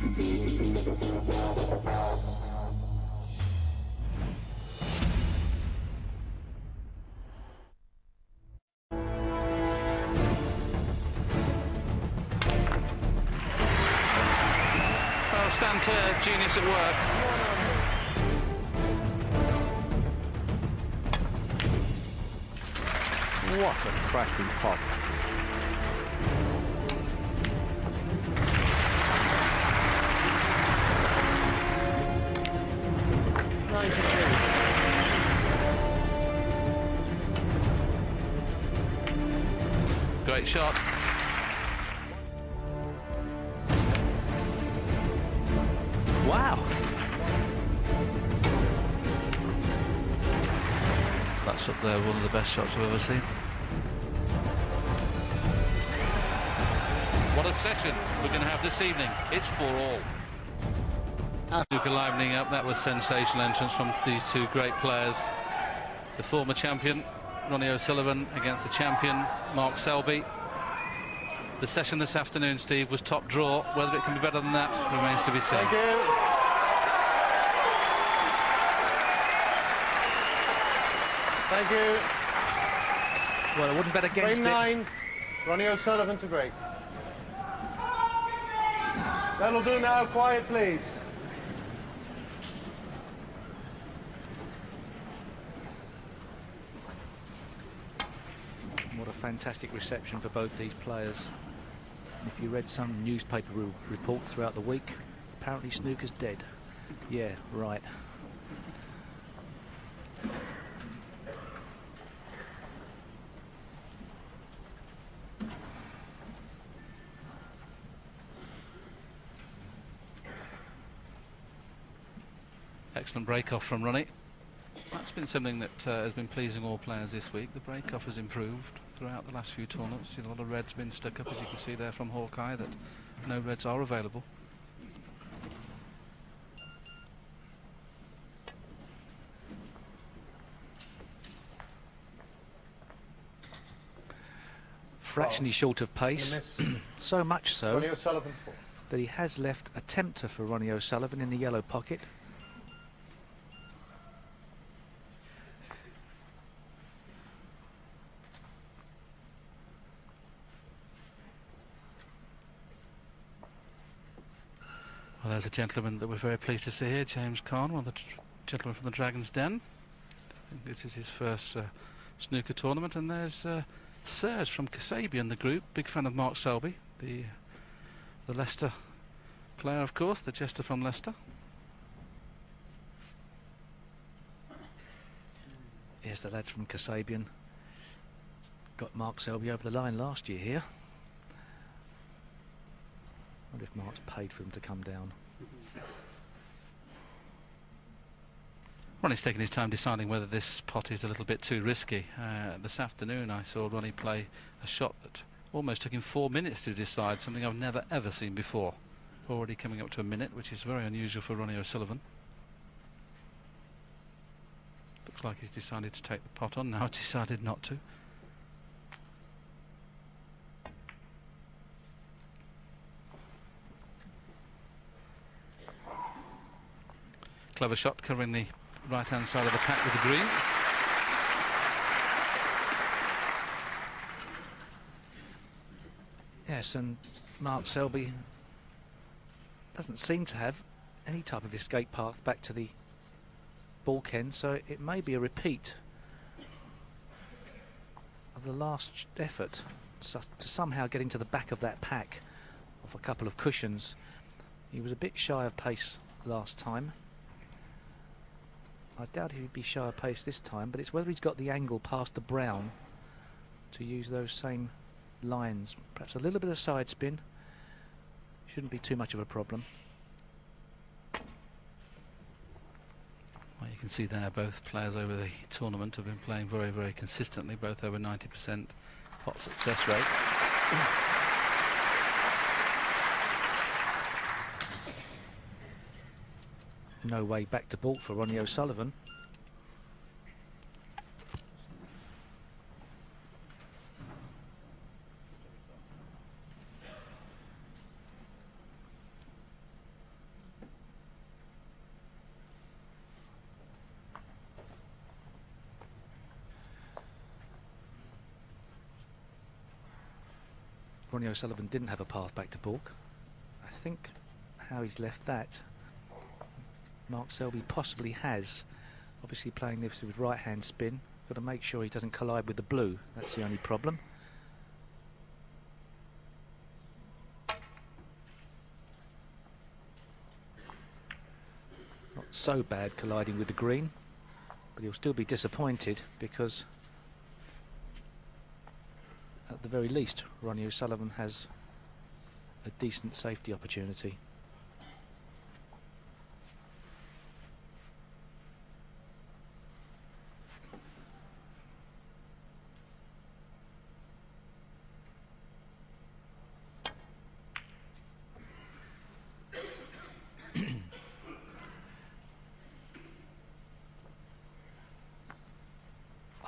Well, stand clear, genius at work. What a cracking pot. Great shot. Wow. That's up there, one of the best shots I've ever seen. What a session we're going to have this evening. It's for all. Snooker livening up. That was sensational entrance from these two great players. The former champion, Ronnie O'Sullivan, against the champion, Mark Selby. The session this afternoon, Steve, was top draw. Whether it can be better than that remains to be seen. Thank you. Thank you. Well, I wouldn't bet against Frame it. 9, Ronnie O'Sullivan to break. That'll do now. Quiet, please. What a fantastic reception for both these players. And if you read some newspaper report throughout the week, apparently snooker's dead. Yeah, right. Excellent break-off from Ronnie. That's been something that has been pleasing all players this week. The break-off has improved throughout the last few tournaments. A lot of reds been stuck up, as you can see there from Hawkeye, that no reds are available. Fractionally short of pace, so much so Ronnie O'Sullivan 4. that he has left a tempter for Ronnie O'Sullivan in the yellow pocket. Well, there's a gentleman that we're very pleased to see here, James Kahn, one of the gentlemen from the Dragon's Den. I think this is his first snooker tournament, and there's Serge from Kasabian, the group, big fan of Mark Selby, the Leicester player, of course, the jester from Leicester. Here's the lads from Kasabian. Got Mark Selby over the line last year here. Wonder if Mark's paid for him to come down. Ronnie's taking his time deciding whether this pot is a little bit too risky. This afternoon I saw Ronnie play a shot that almost took him 4 minutes to decide, something I've never ever seen before. Already coming up to a minute, which is very unusual for Ronnie O'Sullivan. Looks like he's decided to take the pot on now, decided not to. Clever shot, covering the right-hand side of the pack with the green. Yes, and Mark Selby doesn't seem to have any type of escape path back to the Balkan, so it may be a repeat of the last effort to somehow get into the back of that pack off a couple of cushions. He was a bit shy of pace last time. I doubt he'd be shy of pace this time, but it's whether he's got the angle past the brown to use those same lines. Perhaps a little bit of side spin. Shouldn't be too much of a problem. Well, you can see there both players over the tournament have been playing very, very consistently, both over 90% pot success rate. No way back to baulk for Ronnie O'Sullivan. Ronnie O'Sullivan didn't have a path back to baulk. I think how he's left that, Mark Selby possibly has. Obviously playing this with right-hand spin. Got to make sure he doesn't collide with the blue. That's the only problem. Not so bad colliding with the green, but he'll still be disappointed because at the very least Ronnie O'Sullivan has a decent safety opportunity.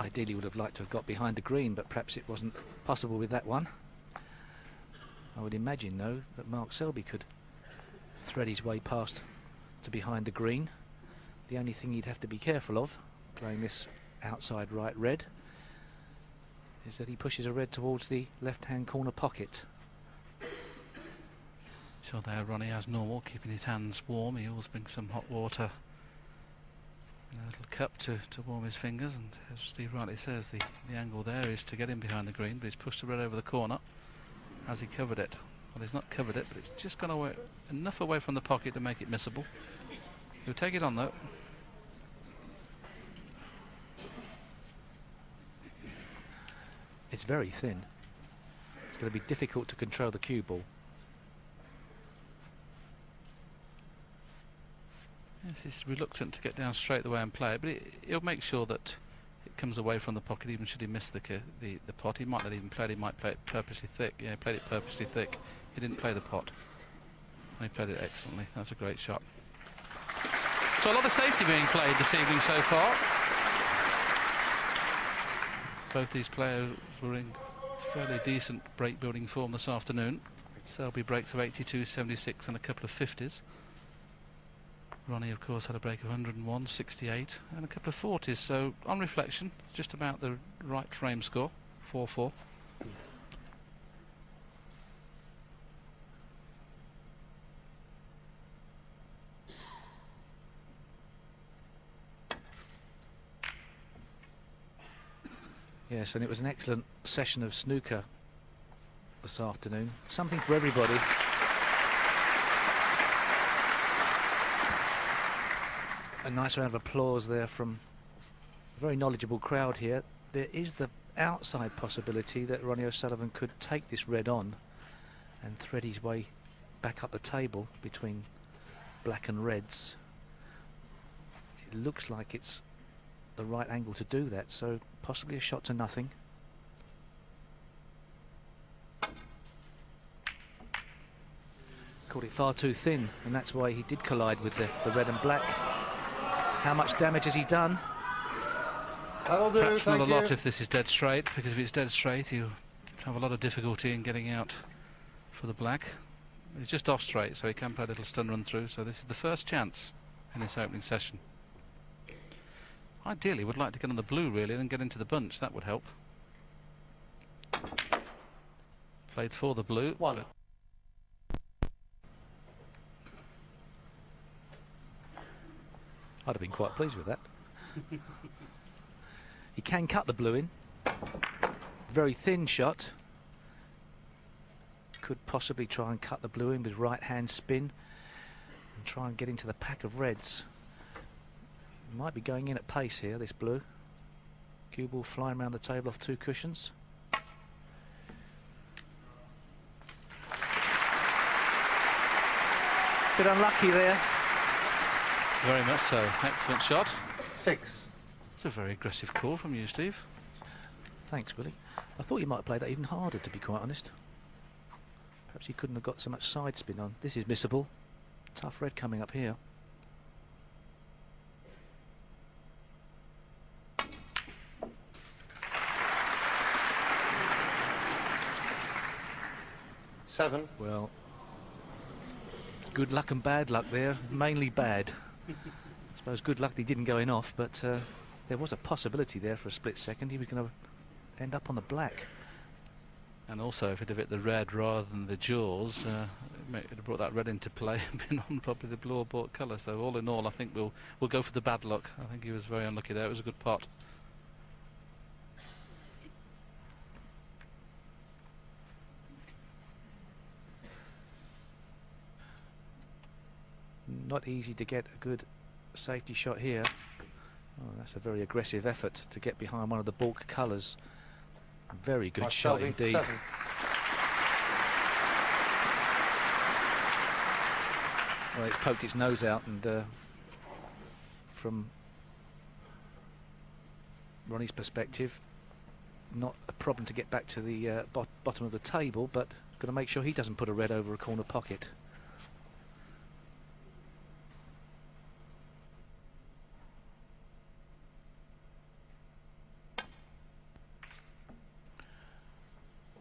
Ideally would have liked to have got behind the green, but perhaps it wasn't possible with that one. I would imagine, though, that Mark Selby could thread his way past to behind the green. The only thing he'd have to be careful of, playing this outside right red, is that he pushes a red towards the left-hand corner pocket. Sure, there Ronnie, as normal, keeping his hands warm. He always brings some hot water in a little cup to warm his fingers, and as Steve rightly says, the angle there is to get him behind the green, but he's pushed the red over the corner. Has he covered it? Well, he's not covered it, but it's just gone away enough away from the pocket to make it missable. He'll take it on, though. It's very thin. It's going to be difficult to control the cue ball. Yes, he's reluctant to get down straight the way and play it, but he'll make sure that it comes away from the pocket, even should he miss the pot. He might not even play it, he might play it purposely thick. Yeah, he played it purposely thick. He didn't play the pot. And he played it excellently. That's a great shot. So a lot of safety being played this evening so far. Both these players were in fairly decent break-building form this afternoon. Selby breaks of 82, 76 and a couple of 50s. Ronnie, of course, had a break of 101, 68 and a couple of 40s. So, on reflection, just about the right frame score, 4-4. Yes, and it was an excellent session of snooker this afternoon. Something for everybody. A nice round of applause there from a very knowledgeable crowd here. There is the outside possibility that Ronnie O'Sullivan could take this red on and thread his way back up the table between black and reds. It looks like it's the right angle to do that, so possibly a shot to nothing. Called it far too thin, and that's why he did collide with the red and black. How much damage has he done? That'll do, perhaps not a lot you. if this is dead straight, because if it's dead straight you have a lot of difficulty in getting out for the black. He's just off straight, so he can play a little stun run through, so this is the first chance in this opening session. Ideally would like to get on the blue really, then get into the bunch. That would help. Played for the blue. One. I'd have been quite pleased with that. He can cut the blue in. Very thin shot. Could possibly try and cut the blue in with right hand spin and try and get into the pack of reds. Might be going in at pace here, this blue. Cue ball flying around the table off two cushions. Bit unlucky there. Very much so. Excellent shot. 6. It's a very aggressive call from you, Steve. Thanks, Willie. I thought you might play that even harder, to be quite honest. Perhaps he couldn't have got so much side spin on. This is missable. Tough red coming up here. Seven. Well, good luck and bad luck there. Mainly bad. I suppose good luck that he didn't go in off, but there was a possibility there for a split second. He was going to end up on the black. And also, if it had hit the red rather than the jaws, it would have brought that red into play and been on probably the blue or bought colour. So all in all, I think we'll go for the bad luck. I think he was very unlucky there. It was a good pot. Not easy to get a good safety shot here. Oh, that's a very aggressive effort to get behind one of the balk colours. Very good shot Selby, indeed. 7. Well, it's poked its nose out, and from Ronnie's perspective, not a problem to get back to the bottom of the table, but got to make sure he doesn't put a red over a corner pocket.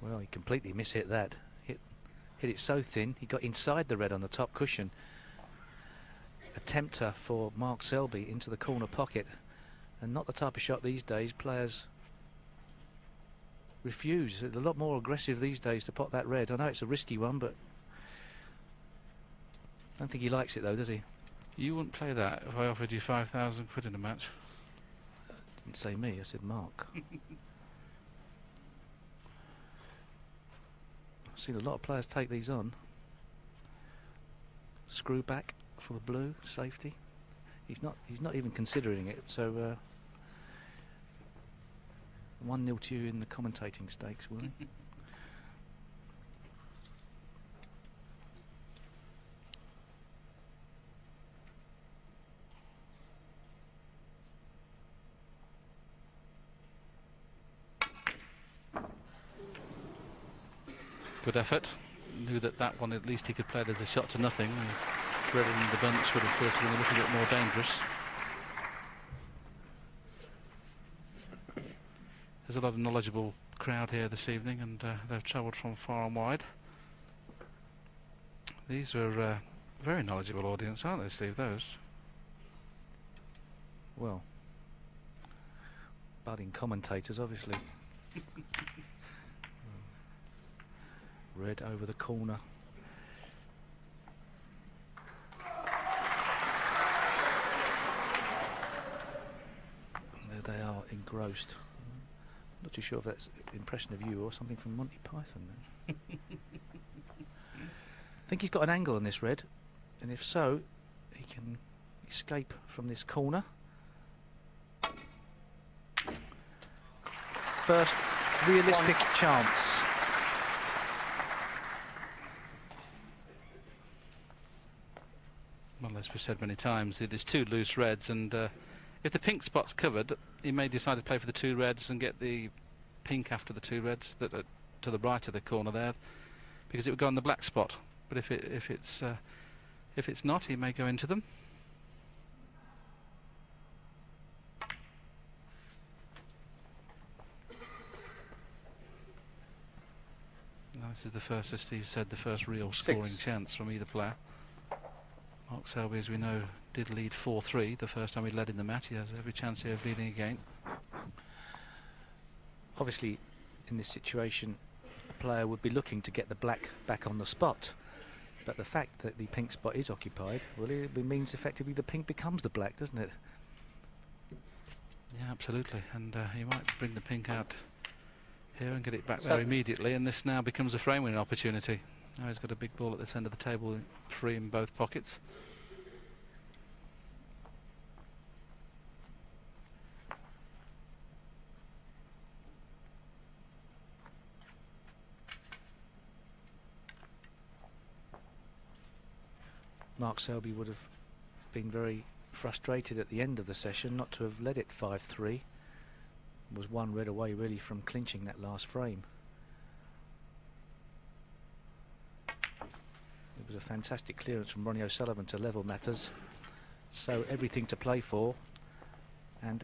Well, he completely mishit that. Hit it so thin, he got inside the red on the top cushion. A tempter for Mark Selby into the corner pocket, and not the type of shot these days players refuse. They're a lot more aggressive these days to pot that red. I know it's a risky one, but I don't think he likes it though, does he? You wouldn't play that if I offered you 5,000 quid in a match. Didn't say me, I said Mark. I've seen a lot of players take these on. Screw back for the blue, safety. He's not even considering it, so 1-0 to you in the commentating stakes, will he? Good effort. Knew that one at least he could play it as a shot to nothing. Red in the bunch would of course have been a little bit more dangerous. There's a lot of knowledgeable crowd here this evening, and they've travelled from far and wide. These are a very knowledgeable audience, aren't they, Steve, those? Well, budding commentators, obviously. Red over the corner. And there they are, engrossed. Not too sure if that's an impression of you or something from Monty Python. I think he's got an angle on this red, and if so, he can escape from this corner. First realistic chance. Well, as we've said many times, there's two loose reds, and if the pink spot's covered, he may decide to play for the two reds and get the pink after the two reds that are to the right of the corner there, because it would go on the black spot. But if it's not, he may go into them. Now, this is the first, as Steve said, the first real scoring chance from either player. Mark Selby, as we know, did lead 4-3 the first time he led in the match. He has every chance here of leading again. Obviously, in this situation, the player would be looking to get the black back on the spot. But the fact that the pink spot is occupied, well, it means effectively the pink becomes the black, doesn't it? Yeah, absolutely. And he might bring the pink out here and get it back there immediately. And this now becomes a frame winning opportunity. Now he's got a big ball at this end of the table, free in both pockets. Mark Selby would have been very frustrated at the end of the session not to have led it 5-3. Was one red away really from clinching that last frame. It was a fantastic clearance from Ronnie O'Sullivan to level matters. So everything to play for. And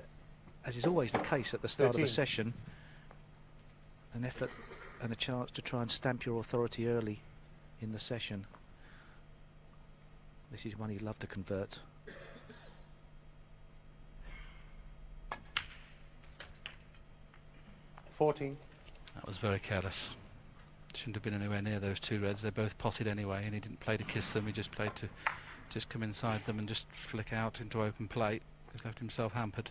as is always the case at the start 13. of a session, an effort and a chance to try and stamp your authority early in the session. This is one he'd love to convert. $14. That was very careless. Shouldn't have been anywhere near those two reds. They're both potted anyway, and he didn't play to kiss them. He just played to just come inside them and just flick out into open play. He's left himself hampered.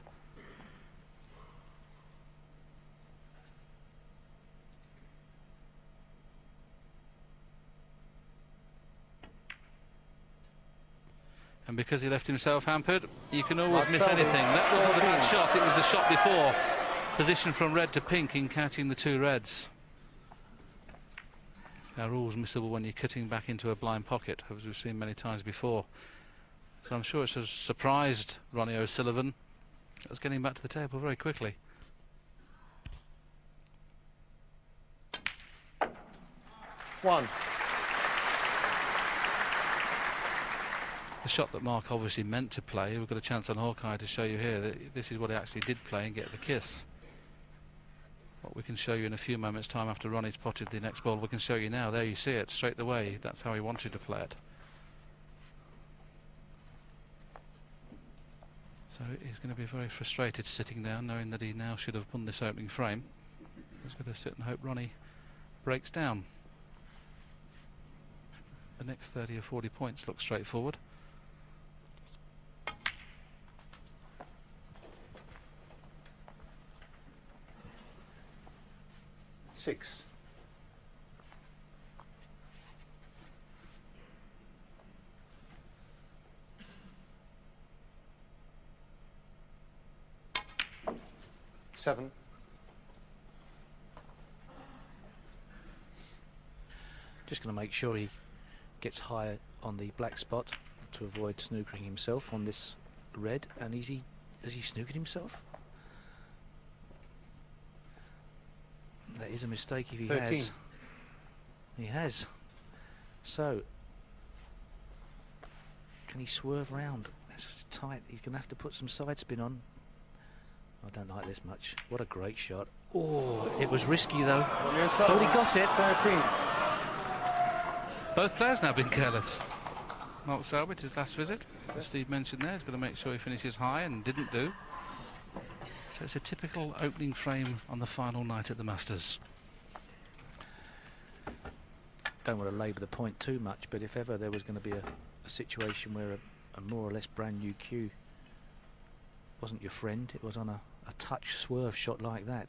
And because he left himself hampered, you can always miss anything. That wasn't the bad shot, it was the shot before. Position from red to pink in catching the two reds. Now, rules missable when you're cutting back into a blind pocket, as we've seen many times before. So I'm sure it's surprised Ronnie O'Sullivan. That's getting back to the table very quickly. One. The shot that Mark obviously meant to play, we've got a chance on Hawkeye to show you here that this is what he actually did play and get the kiss. What we can show you in a few moments' time after Ronnie's potted the next ball, we can show you now. There you see it, straight away. That's how he wanted to play it. So he's going to be very frustrated sitting down, knowing that he now should have won this opening frame. He's going to sit and hope Ronnie breaks down. The next 30 or 40 points look straightforward. Six. Seven. Just going to make sure he gets higher on the black spot to avoid snookering himself on this red. And has he snookered himself? That is a mistake if he 13. has. He has. So, can he swerve round? That's tight. He's going to have to put some side spin on. I don't like this much. What a great shot. Oh, it was risky though. Thought he got it. 13. Both players now been careless. Mark Selby, his last visit, as Steve mentioned there, he's got to make sure he finishes high and didn't do. So it's a typical opening frame on the final night at the Masters. Don't want to labour the point too much, but if ever there was going to be a situation where a more or less brand new cue wasn't your friend, it was on a touch swerve shot like that.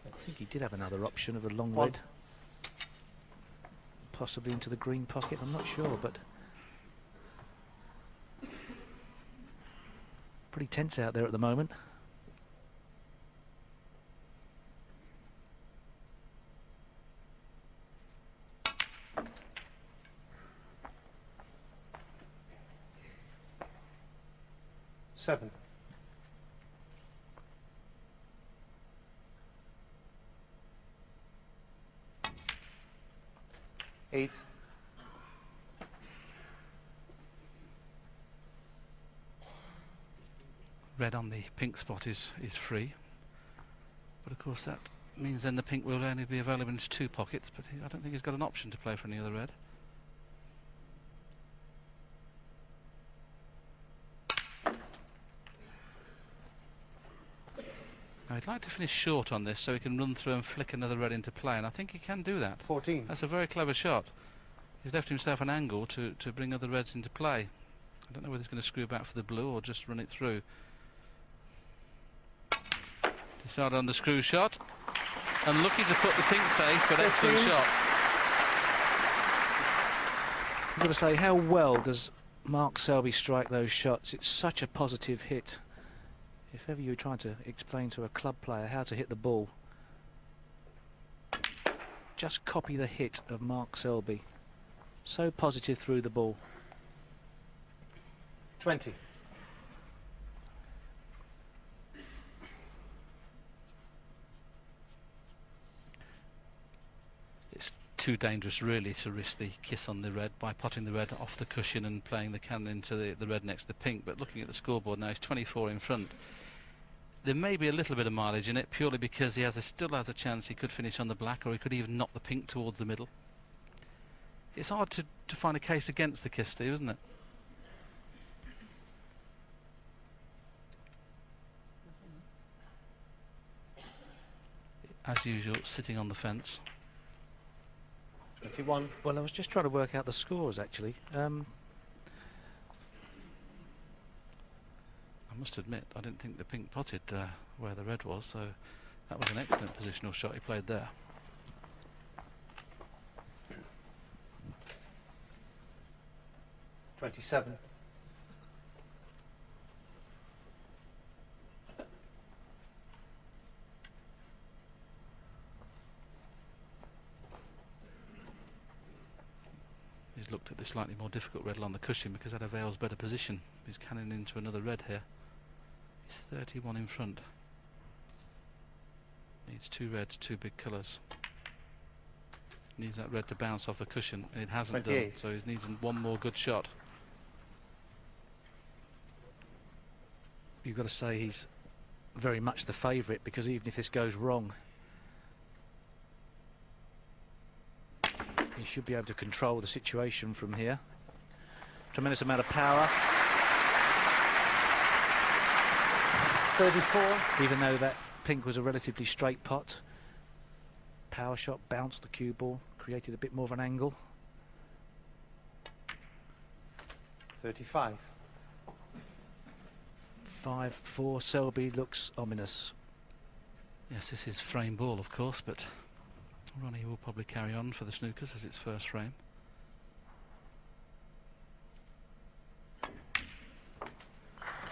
I think he did have another option of a long red, possibly into the green pocket, I'm not sure, but pretty tense out there at the moment. Seven. Eight. Red on the pink spot is free, but of course that means then the pink will only be available in two pockets, but I don't think he's got an option to play for any other red. Now he'd like to finish short on this so he can run through and flick another red into play, and I think he can do that. 14. That's a very clever shot. He's left himself an angle to bring other reds into play. I don't know whether he's going to screw back for the blue or just run it through. Decided on the screw shot. Unlucky to put the pink safe, but excellent shot. I've got to say, how well does Mark Selby strike those shots? It's such a positive hit. If ever you're trying to explain to a club player how to hit the ball, just copy the hit of Mark Selby. So positive through the ball. 20. It's too dangerous really to risk the kiss on the red by potting the red off the cushion and playing the cannon into the red next to the pink, but looking at the scoreboard now, he's 24 in front. There may be a little bit of mileage in it purely because he still has a chance he could finish on the black, or he could even knock the pink towards the middle. It's hard to find a case against the kiss, Steve, isn't it? as usual, sitting on the fence. 21. Well, I was just trying to work out the scores, actually. I must admit, I didn't think the pink potted where the red was, so that was an excellent positional shot he played there. 27. He's looked at the slightly more difficult red along the cushion because that avails better position. He's cannon into another red here. He's 31 in front. Needs two reds, two big colours. Needs that red to bounce off the cushion, and it hasn't 28. done, so he needs one more good shot. You've got to say he's very much the favourite, because even if this goes wrong, he should be able to control the situation from here. Tremendous amount of power. 34. Even though that pink was a relatively straight pot, power shot bounced the cue ball, created a bit more of an angle. 35. 5-4. Selby looks ominous. Yes, this is frame ball, of course, but Ronnie will probably carry on for the snookers as its first frame.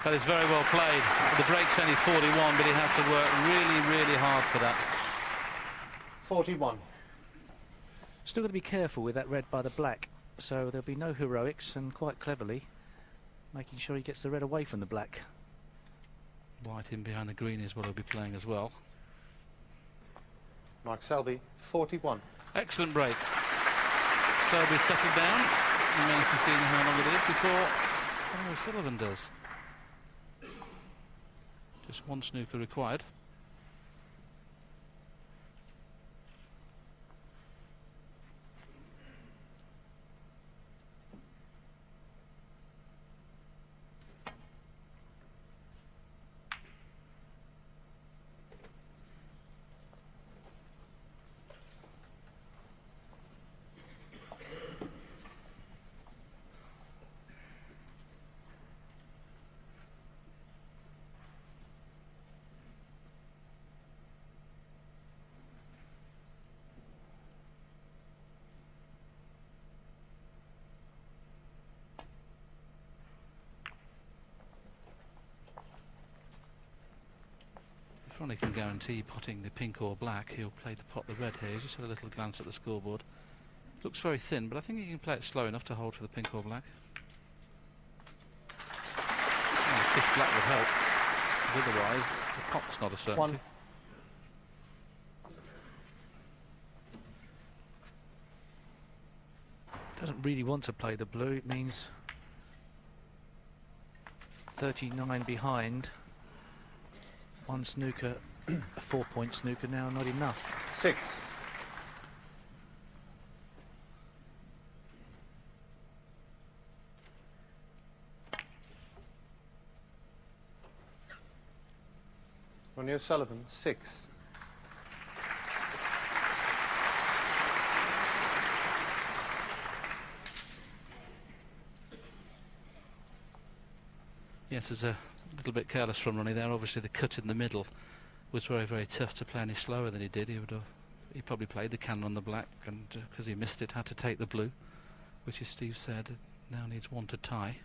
That is very well played. The break's only 41, but he had to work really, really hard for that. 41. Still got to be careful with that red by the black, so there'll be no heroics, and quite cleverly making sure he gets the red away from the black. White in behind the green is what he'll be playing as well. Mark Selby, 41. Excellent break. Selby settled down. Remains to see how long it is before OSullivan does. Just one snooker required. Ronnie can guarantee potting the pink or black. He'll play to pot the red here. He's just had a little glance at the scoreboard. Looks very thin, but I think he can play it slow enough to hold for the pink or black. Oh, this black would help. But otherwise, the pot's not a certainty. 1. Doesn't really want to play the blue. It means 39 behind. One snooker, a 4-point snooker now, not enough. 6. Ronnie OSullivan, 6. Yes, there's a little bit careless from Ronnie there. Obviously the cut in the middle was very, very tough to play any slower than he did. He probably played the cannon on the black, and because he missed it, had to take the blue, which, as Steve said, now needs one to tie.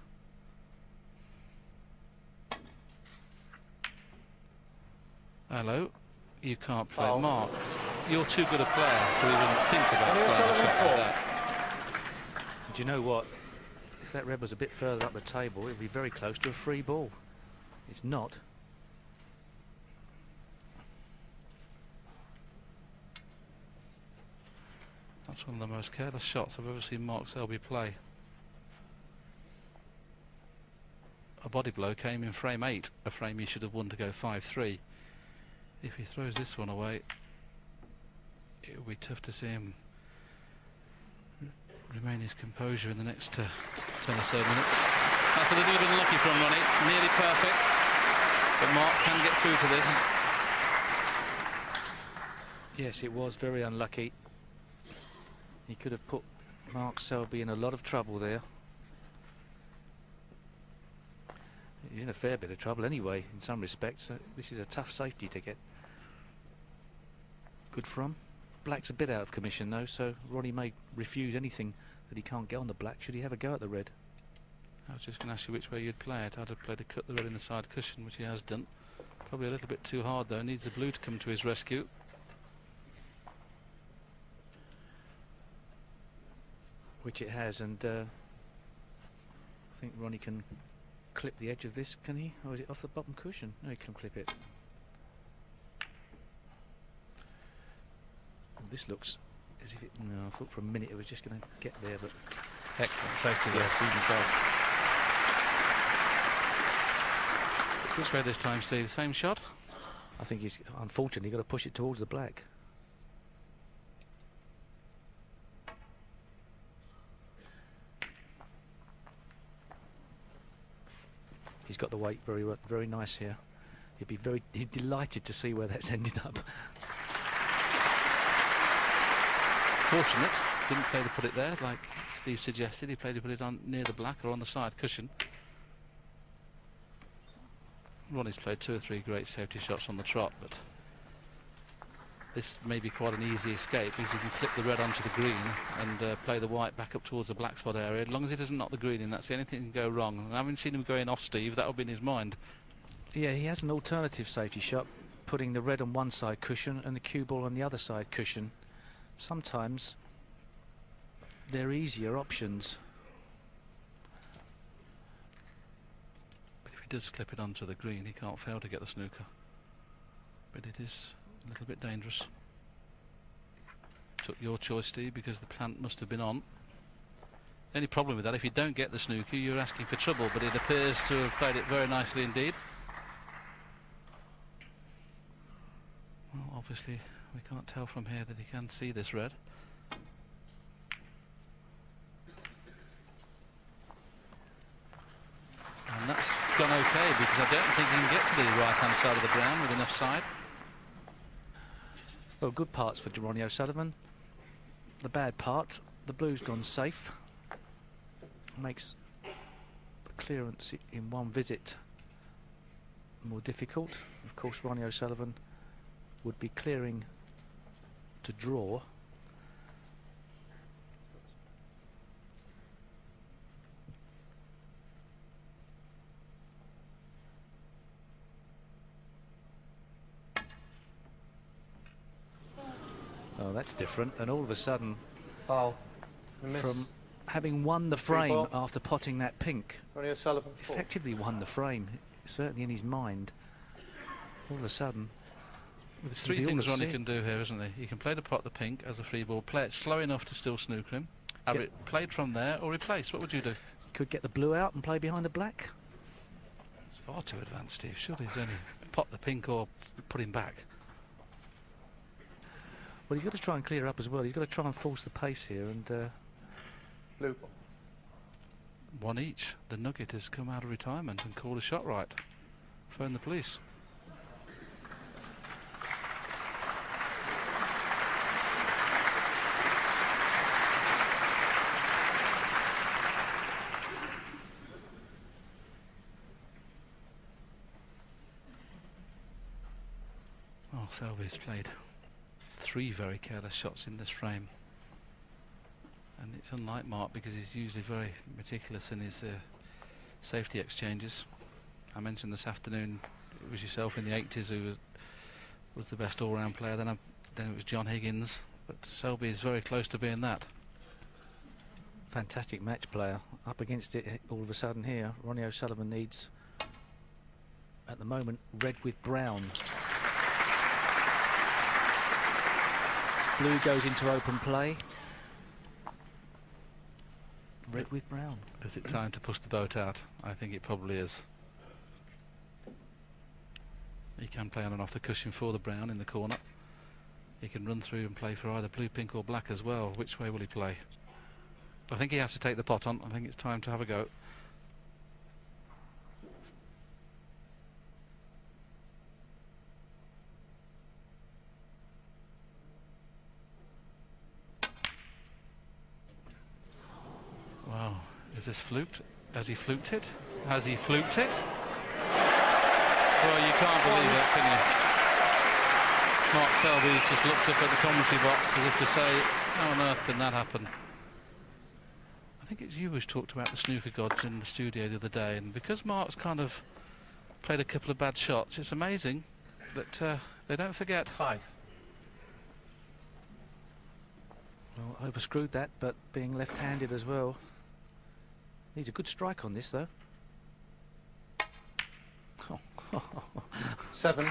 Hello, you can't play. Oh. Mark, you're too good a player to even think about playing a shot like that. Do you know what? If that red was a bit further up the table, it would be very close to a free ball. It's not. That's one of the most careless shots I've ever seen Mark Selby play. A body blow came in frame 8, a frame he should have won to go 5-3. If he throws this one away, it will be tough to see him remain his composure in the next 10 or so minutes. That's a little bit unlucky from Ronnie, nearly perfect, but Mark can get through to this. Yes, it was very unlucky. He could have put Mark Selby in a lot of trouble there. He's in a fair bit of trouble anyway, in some respects. This is a tough safety to get good from. Black's a bit out of commission though, so Ronnie may refuse anything that he can't get on the black should he have a go at the red. I was just going to ask you which way you'd play it. I'd have played a cut the red in the side cushion, which he has done. Probably a little bit too hard though. Needs the blue to come to his rescue. Which it has, and I think Ronnie can clip the edge of this, can he? Or is it off the bottom cushion? No, he can clip it. This looks as if it... No, I thought for a minute it was just going to get there, but... Excellent safety there. Yes, even so. Which way this time, Steve? Same shot? I think he's unfortunately got to push it towards the black. He's got the weight very nice here. He'd be he'd delighted to see where that's ended up. Fortunate, didn't play to put it there like Steve suggested. He played to put it on near the black or on the side cushion. Ronnie's played 2 or 3 great safety shots on the trot, but this may be quite an easy escape because he can clip the red onto the green and play the white back up towards the black spot area. As long as he doesn't knock the green in, that's the only thing that can go wrong. And I haven't seen him going off, Steve. That'll be in his mind. Yeah, he has an alternative safety shot, putting the red on one side cushion and the cue ball on the other side cushion. Sometimes they're easier options. But if he does clip it onto the green, he can't fail to get the snooker. But it is a little bit dangerous. Took your choice, Steve, because the plant must have been on. Any problem with that, if you don't get the snooker, you're asking for trouble, but it appears to have played it very nicely indeed. Well, obviously, we can't tell from here that he can see this red. And that's gone okay, because I don't think he can get to the right-hand side of the brown with enough side. Well, good parts for Ronnie O'Sullivan. The bad part, the blue's gone safe. Makes the clearance in one visit more difficult. Of course, Ronnie O'Sullivan would be clearing to draw. Oh, that's different. And all of a sudden, Foul. from having won the frame after potting that pink, Ronnie O'Sullivan, 4. effectively won the frame, certainly in his mind. All of a sudden, There's 3 things Ronnie can do here, isn't he? He can play to pot the pink as a free ball, play it slow enough to still snooker him, have it played from there, or replace. What would you do? Could get the blue out and play behind the black. It's far too advanced, Steve. Surely he's only pot the pink or put him back. Well, he's got to try and clear up as well. He's got to try and force the pace here, and Blue ball. 1 each. The Nugget has come out of retirement and called a shot right. Phone the police. Oh, Selby's played 3 very careless shots in this frame. And it's unlike Mark because he's usually very meticulous in his safety exchanges. I mentioned this afternoon it was yourself in the 80s who was the best all-round player. Then it was John Higgins, but Selby is very close to being that. fantastic match player. Up against it all of a sudden here, Ronnie O'Sullivan needs, at the moment, red with brown. Blue goes into open play. Red with brown. Is it time to push the boat out? I think it probably is. He can play on and off the cushion for the brown in the corner. He can run through and play for either blue, pink or black as well. Which way will he play? I think he has to take the pot on. I think it's time to have a go. Is this fluked? Has he fluked it? Has he fluked it? Well, you can't believe that, can you? Mark Selby's just looked up at the commentary box as if to say, how on earth can that happen? I think it's you who's talked about the snooker gods in the studio the other day, and because Mark's kind of played a couple of bad shots, it's amazing that they don't forget. 5. Well, overscrewed that, but being left-handed as well. Needs a good strike on this, though. 7.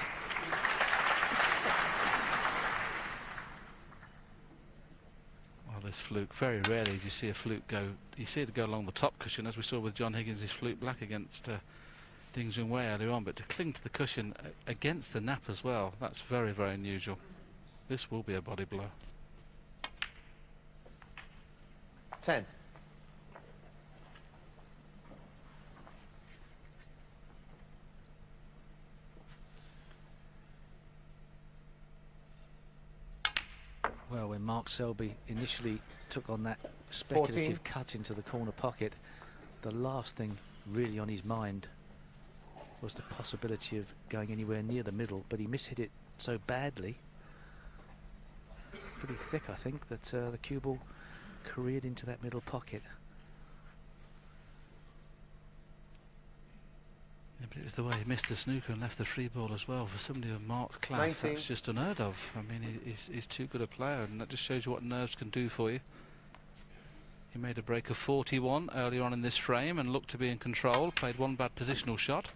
Well, this fluke, very rarely do you see a fluke go. You see it go along the top cushion, as we saw with John Higgins' fluke black against Ding Junhui earlier on, but to cling to the cushion against the nap as well, that's very, very unusual. This will be a body blow. 10. Well, when Mark Selby initially took on that speculative 14. cut into the corner pocket, the last thing really on his mind was the possibility of going anywhere near the middle, but he mishit it so badly, pretty thick, I think, that the cue ball careered into that middle pocket. Yeah, but it was the way he missed the snooker and left the free ball as well. For somebody of Mark's class, 19. that's just unheard of. I mean, he's too good a player, and that just shows you what nerves can do for you. He made a break of 41 earlier on in this frame and looked to be in control. Played one bad positional shot.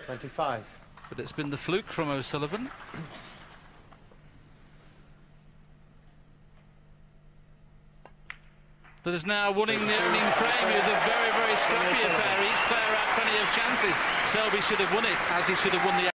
25. But it's been the fluke from O'Sullivan. That is now winning the opening frame. It was a very, very scrappy affair. Each player had plenty of chances. Selby should have won it, as he should have won the